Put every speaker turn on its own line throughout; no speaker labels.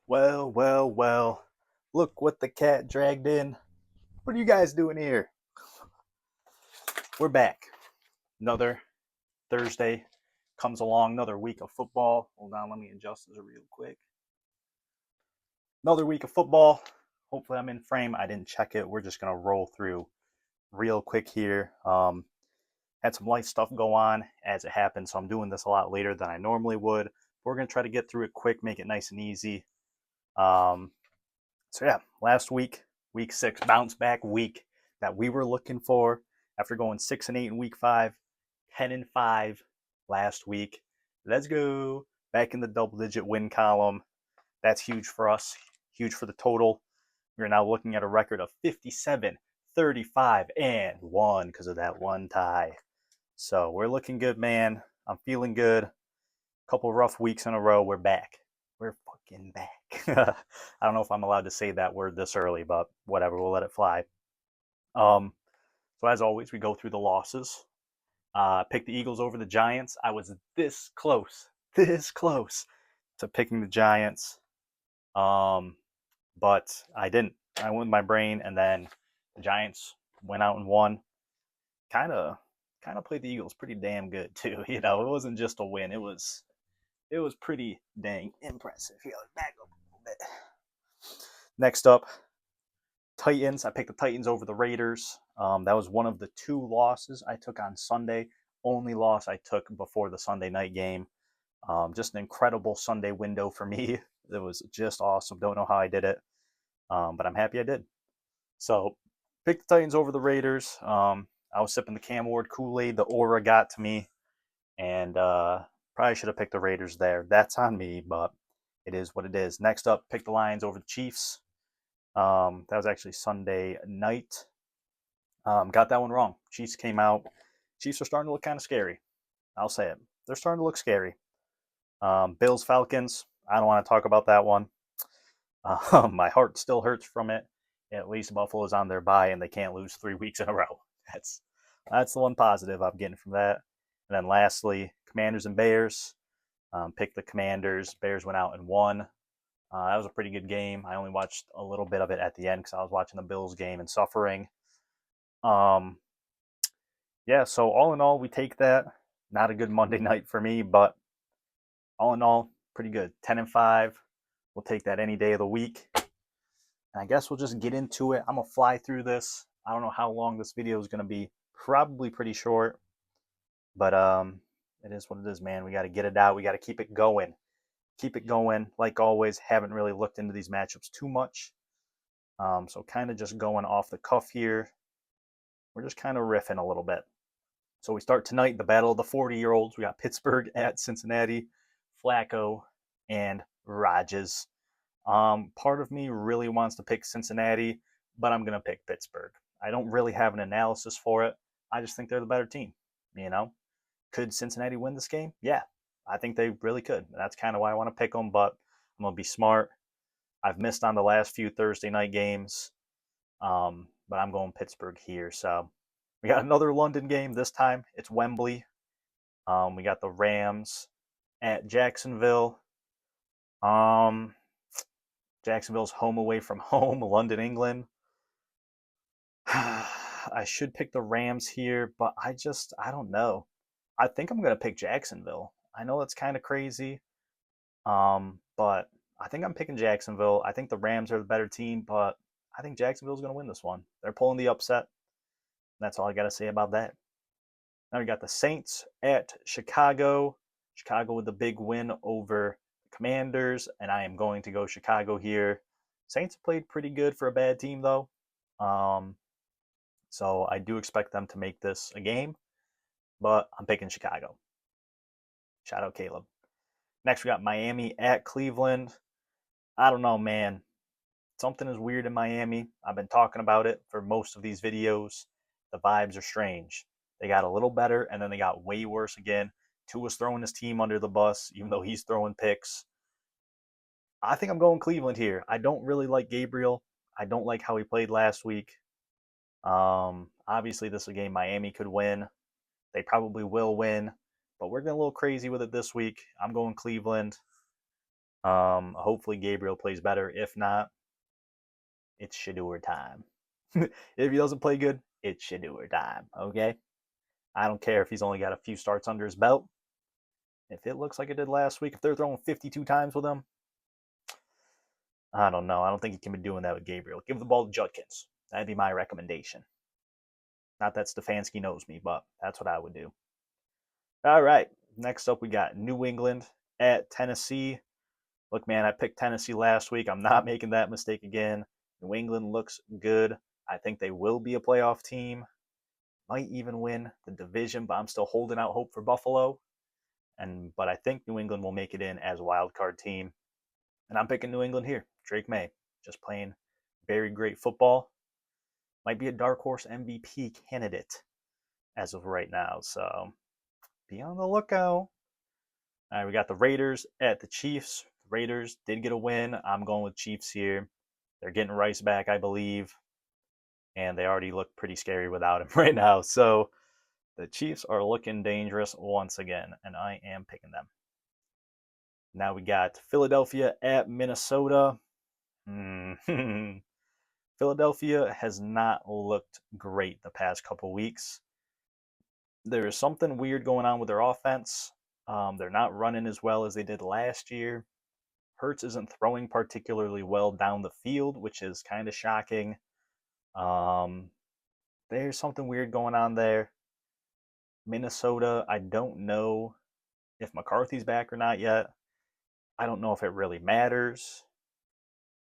Well, well, well. Look what the cat dragged in. What are you guys doing here? We're back. Another Thursday comes along, another week of football. Hold on, let me adjust this real quick. Another week of football. Hopefully, I'm in frame. I didn't check it. We're just going to roll through real quick here. Had some light stuff go on as it happened, so I'm doing this a lot later than I normally would. We're going to try to get through it quick, make it nice and easy. Um, So yeah, last week, week 6, bounce back week that we were looking for after going 6-8 in week 5, 10-5 last week. Let's go back in the double digit win column. That's huge for us, huge for the total. We're now looking at a record of 57, 35, and 1 because of that one tie. So we're looking good, man. I'm feeling good. Couple rough weeks in a row. We're back. We're fucking back. I don't know if I'm allowed to say that word this early, but whatever. We'll let it fly. Um, so as always, we go through the losses. Pick the Eagles over the Giants. I was this close to picking the Giants, but I didn't. I went with my brain, and then the Giants went out and won. Kind of, kind of played the Eagles pretty damn good too. It wasn't just a win. It was pretty dang impressive. Here, let's back up a little bit. Next up, Titans. I picked the Titans over the Raiders. That was one of the 2 losses I took on Sunday. Only loss I took before the Sunday night game. Just an incredible Sunday window for me. It was just awesome. Don't know how I did it, but I'm happy I did. So, picked the Titans over the Raiders. I was sipping the Cam Ward Kool-Aid. The aura got to me, and probably should have picked the Raiders there. That's on me, but it is what it is. Next up, pick the Lions over the Chiefs. That was actually Sunday night. Got that one wrong. Chiefs came out. Chiefs are starting to look kind of scary. I'll say it. They're starting to look scary. Bills Falcons. I don't want to talk about that one. My heart still hurts from it. At least Buffalo's on their bye and they can't lose 3 weeks in a row. That's that's the one positive I'm getting from that. And then lastly, Commanders and Bears. Picked the Commanders. Bears went out and won. That was a pretty good game. I only watched a little bit of it at the end because I was watching the Bills game and suffering. Um, yeah, so all in all, we take that. Not a good Monday night for me, but all in all, pretty good. 10-5. We'll take that any day of the week. And I guess we'll just get into it. I'm gonna fly through this. I don't know how long this video is gonna be. Probably pretty short, but it is what it is, man. We got to get it out. We got to keep it going. Keep it going. Like always, haven't really looked into these matchups too much. So kind of just going off the cuff here. We're just kind of riffing a little bit. So we start tonight, the battle of the 40-year-olds. We got Pittsburgh at Cincinnati, Flacco, and Rodgers. Part of me really wants to pick Cincinnati, but I'm going to pick Pittsburgh. I don't really have an analysis for it. I just think they're the better team. You know, could Cincinnati win this game? Yeah, I think they really could. That's kind of why I want to pick them, but I'm going to be smart. I've missed on the last few Thursday night games, but I'm going Pittsburgh here. So we got another London game this time. It's Wembley. We got the Rams at Jacksonville. Um, Jacksonville's home away from home, London, England. I should pick the Rams here, but I don't know. I think I'm going to pick Jacksonville. I know it's kind of crazy, but I think I'm picking Jacksonville. I think the Rams are the better team, but I think Jacksonville's going to win this one. They're pulling the upset. That's all I got to say about that. Now we got the Saints at Chicago. Chicago with the big win over the Commanders, and I am going to go Chicago here. Saints played pretty good for a bad team, though. Um, so I do expect them to make this a game, but I'm picking Chicago. Shout out Caleb. Next, we got Miami at Cleveland. I don't know, man. Something is weird in Miami. I've been talking about it for most of these videos. The vibes are strange. They got a little better, and then they got way worse again. Tua's throwing his team under the bus, even though he's throwing picks. I think I'm going Cleveland here. I don't really like Gabriel. I don't like how he played last week. Obviously, this is a game Miami could win. They probably will win, but we're getting a little crazy with it this week. I'm going Cleveland. Hopefully Gabriel plays better. If not, it's Shedeur time. If he doesn't play good, it's Shedeur time. Okay. I don't care if he's only got a few starts under his belt. If it looks like it did last week, if they're throwing 52 times with him, I don't know. I don't think he can be doing that with Gabriel. Give the ball to Judkins. That'd be my recommendation. Not that Stefanski knows me, but that's what I would do. All right. Next up, we got New England at Tennessee. Look, man, I picked Tennessee last week. I'm not making that mistake again. New England looks good. I think they will be a playoff team. Might even win the division, but I'm still holding out hope for Buffalo. But I think New England will make it in as a wild card team. And I'm picking New England here. Drake May, just playing very great football. Might be a dark horse MVP candidate as of right now. So be on the lookout. All right, we got the Raiders at the Chiefs. The Raiders did get a win. I'm going with Chiefs here. They're getting Rice back, I believe. And they already look pretty scary without him right now. So the Chiefs are looking dangerous once again, and I am picking them. Now we got Philadelphia at Minnesota. Philadelphia has not looked great the past couple weeks. There is something weird going on with their offense. They're not running as well as they did last year. Hurts isn't throwing particularly well down the field, which is kind of shocking. There's something weird going on there. Minnesota, I don't know if McCarthy's back or not yet. I don't know if it really matters.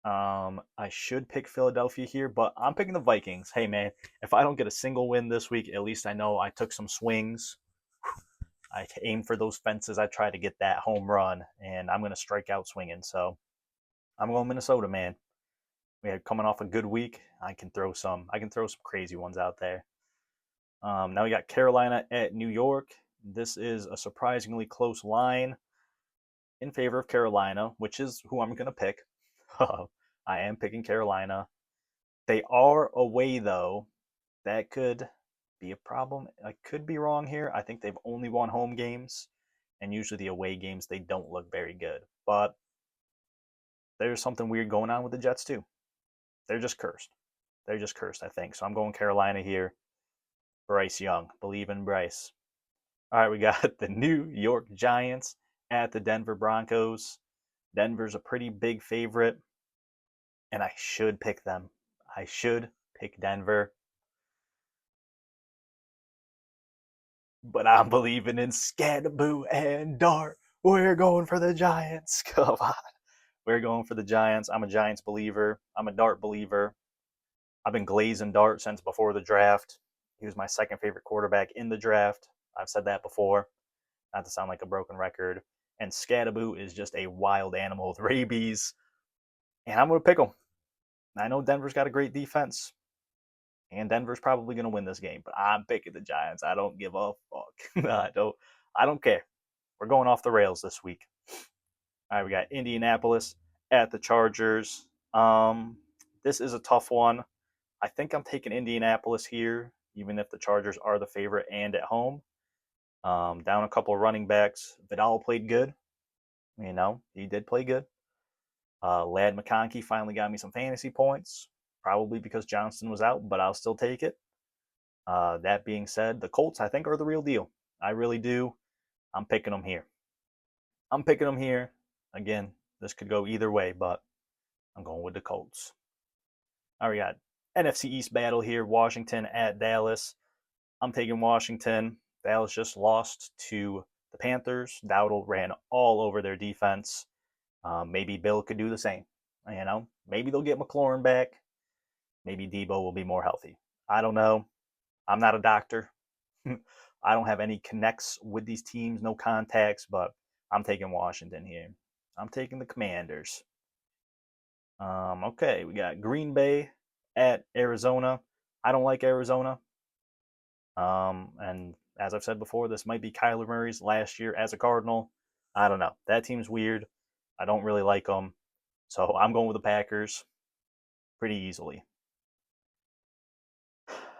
I should pick Philadelphia here, but I'm picking the Vikings. Hey, man, if I don't get a single win this week, at least I know I took some swings. I aim for those fences. I try to get that home run, and I'm going to strike out swinging. So I'm going Minnesota, man. We are coming off a good week. I can throw some crazy ones out there. Now we got Carolina at New York. This is a surprisingly close line in favor of Carolina, which is who I'm going to pick. I am picking Carolina. They are away, though. That could be a problem. I could be wrong here. I think they've only won home games, and usually the away games, they don't look very good. But there's something weird going on with the Jets, too. They're just cursed. They're just cursed, I think. So I'm going Carolina here. Bryce Young. Believe in Bryce. All right, we got the New York Giants at the Denver Broncos. Denver's a pretty big favorite, and I should pick them. I should pick Denver. But I'm believing in Scadaboo and Dart. We're going for the Giants. Come on. We're going for the Giants. I'm a Giants believer. I'm a Dart believer. I've been glazing Dart since before the draft. He was my second favorite quarterback in the draft. I've said that before, not to sound like a broken record. And Scadaboo is just a wild animal with rabies. And I'm going to pick him. I know Denver's got a great defense. And Denver's probably going to win this game, but I'm picking the Giants. I don't give a fuck. I don't care. We're going off the rails this week. All right, we got Indianapolis at the Chargers. This is a tough one. I think I'm taking Indianapolis here, even if the Chargers are the favorite and at home. Down a couple of running backs. Vidal played good. He did play good. Ladd McConkey finally got me some fantasy points, probably because Johnston was out, but I'll still take it. That being said, the Colts, I think, are the real deal. I really do. I'm picking them here. Again, this could go either way, but I'm going with the Colts. All right, we got NFC East battle here. Washington at Dallas. I'm taking Washington. Dallas just lost to the Panthers. Dowdle ran all over their defense. Maybe Bill could do the same. Maybe they'll get McLaurin back. Maybe Debo will be more healthy. I don't know. I'm not a doctor. I don't have any connects with these teams, no contacts, but I'm taking Washington here. I'm taking the Commanders. Okay, we got Green Bay at Arizona. I don't like Arizona. And as I've said before, this might be Kyler Murray's last year as a Cardinal. I don't know. That team's weird. I don't really like them. So I'm going with the Packers pretty easily.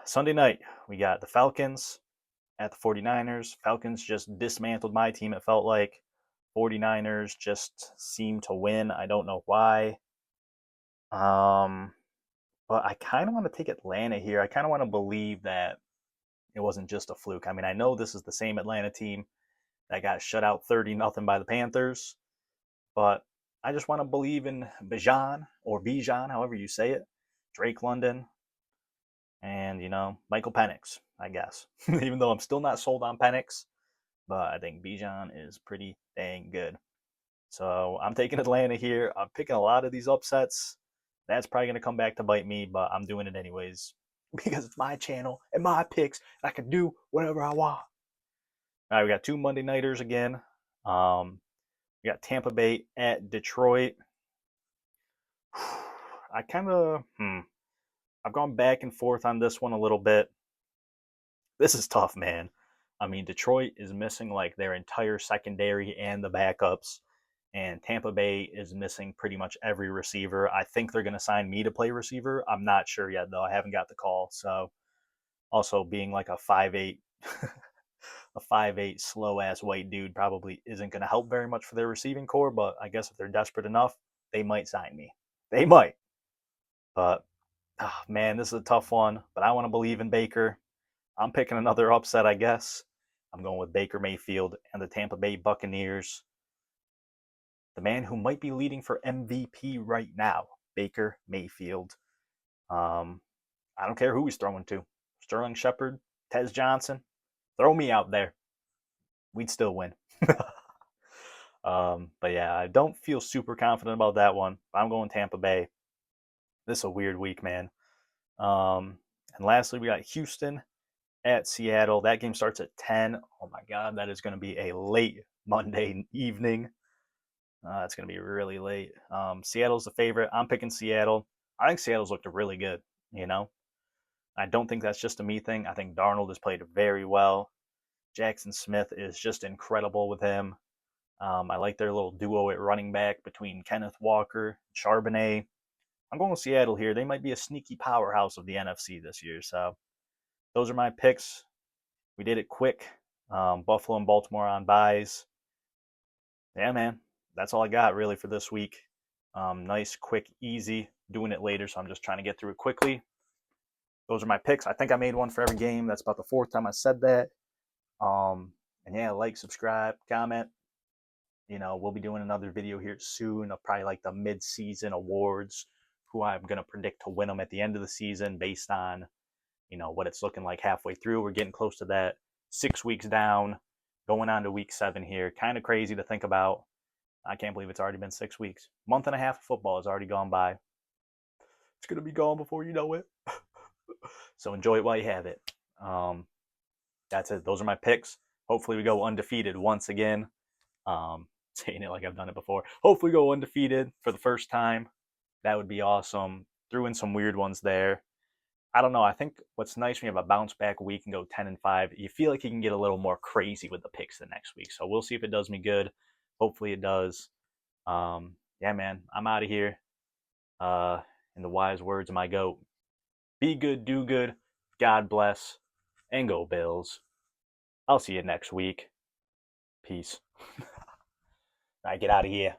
Sunday night, we got the Falcons at the 49ers. Falcons just dismantled my team, it felt like, 49ers just seem to win. I don't know why. Um, but I kind of want to take Atlanta here. I kind of want to believe that it wasn't just a fluke. I mean, I know this is the same Atlanta team that got shut out 30-0 by the Panthers, but I just want to believe in Bijan or Bijan, however you say it, Drake London, and Michael Penix, I guess. Even though I'm still not sold on Penix, but I think Bijan is pretty dang good. So I'm taking Atlanta here. I'm picking a lot of these upsets. That's probably going to come back to bite me, but I'm doing it anyways because it's my channel and my picks. And I can do whatever I want. All right, we got two Monday Nighters again. We got Tampa Bay at Detroit. I kind of, I've gone back and forth on this one a little bit. This is tough, man. I mean, Detroit is missing like their entire secondary and the backups, and Tampa Bay is missing pretty much every receiver. I think they're going to sign me to play receiver. I'm not sure yet, though. I haven't got the call. So, also being like a 5'8", a 5'8" slow ass white dude probably isn't going to help very much for their receiving core. But I guess if they're desperate enough, they might sign me. They might. But man, this is a tough one. But I want to believe in Baker. I'm picking another upset, I guess. I'm going with Baker Mayfield and the Tampa Bay Buccaneers. The man who might be leading for MVP right now, Baker Mayfield. I don't care who he's throwing to. Sterling Shepard, Tez Johnson. Throw me out there. We'd still win. But yeah, I don't feel super confident about that one. I'm going Tampa Bay. This is a weird week, man. And lastly, we got Houston at Seattle. That game starts at 10. Oh my God, that is going to be a late Monday evening. It's going to be really late. Seattle's the favorite. I'm picking Seattle. I think Seattle's looked really good, I don't think that's just a me thing. I think Darnold has played very well. Jackson Smith is just incredible with him. I like their little duo at running back between Kenneth Walker, Charbonnet. I'm going with Seattle here. They might be a sneaky powerhouse of the NFC this year. So those are my picks. We did it quick. Buffalo and Baltimore on buys. Yeah, man. That's all I got really for this week. Nice, quick, easy. Doing it later, so I'm just trying to get through it quickly. Those are my picks. I think I made one for every game. That's about the fourth time I said that. And yeah, like, subscribe, comment. We'll be doing another video here soon of probably like the mid-season awards, who I'm going to predict to win them at the end of the season based on, what it's looking like halfway through. We're getting close to that. 6 weeks down, going on to week 7 here. Kind of crazy to think about. I can't believe it's already been 6 weeks. Month and a half of football has already gone by. It's going to be gone before you know it. So enjoy it while you have it. That's it. Those are my picks. Hopefully we go undefeated once again. Saying it like I've done it before. Hopefully go undefeated for the first time. That would be awesome. Threw in some weird ones there. I don't know. I think what's nice when you have a bounce back week and go 10-5, you feel like you can get a little more crazy with the picks the next week. So we'll see if it does me good. Hopefully it does. Yeah, man, I'm out of here. In the wise words of my GOAT, be good, do good, God bless, and go Bills. I'll see you next week. Peace. All right, get out of here.